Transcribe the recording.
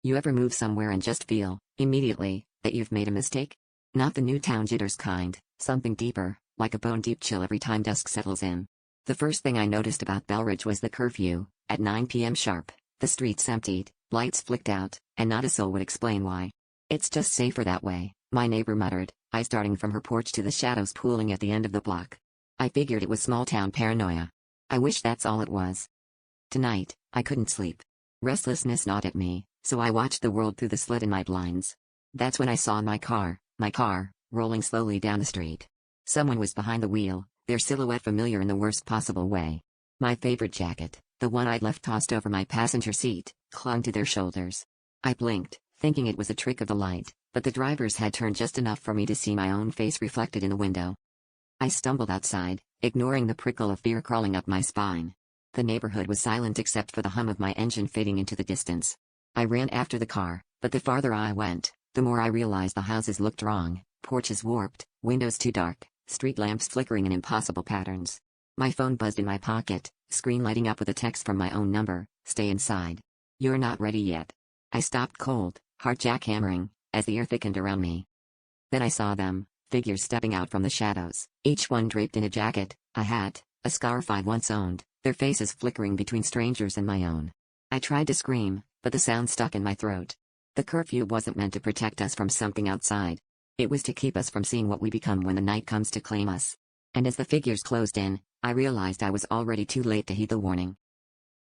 You ever move somewhere and just feel, immediately, that you've made a mistake? Not the Newtown jitters kind, something deeper, like a bone-deep chill every time dusk settles in. The first thing I noticed about Belridge was the curfew, at 9 p.m. sharp, the streets emptied, lights flicked out, and not a soul would explain why. It's just safer that way, my neighbor muttered, eyes darting from her porch to the shadows pooling at the end of the block. I figured it was small-town paranoia. I wish that's all it was. Tonight, I couldn't sleep. Restlessness gnawed at me, so I watched the world through the slit in my blinds. That's when I saw my car, rolling slowly down the street. Someone was behind the wheel, their silhouette familiar in the worst possible way. My favorite jacket, the one I'd left tossed over my passenger seat, clung to their shoulders. I blinked, thinking it was a trick of the light, but the drivers had turned just enough for me to see my own face reflected in the window. I stumbled outside, ignoring the prickle of fear crawling up my spine. The neighborhood was silent except for the hum of my engine fading into the distance. I ran after the car, but the farther I went, the more I realized the houses looked wrong, porches warped, windows too dark, street lamps flickering in impossible patterns. My phone buzzed in my pocket, screen lighting up with a text from my own number, "Stay inside. You're not ready yet." I stopped cold, heart jackhammering, as the air thickened around me. Then I saw them, figures stepping out from the shadows, each one draped in a jacket, a hat, a scarf I'd once owned, their faces flickering between strangers and my own. I tried to scream, but the sound stuck in my throat. The curfew wasn't meant to protect us from something outside. It was to keep us from seeing what we become when the night comes to claim us. And as the figures closed in, I realized I was already too late to heed the warning.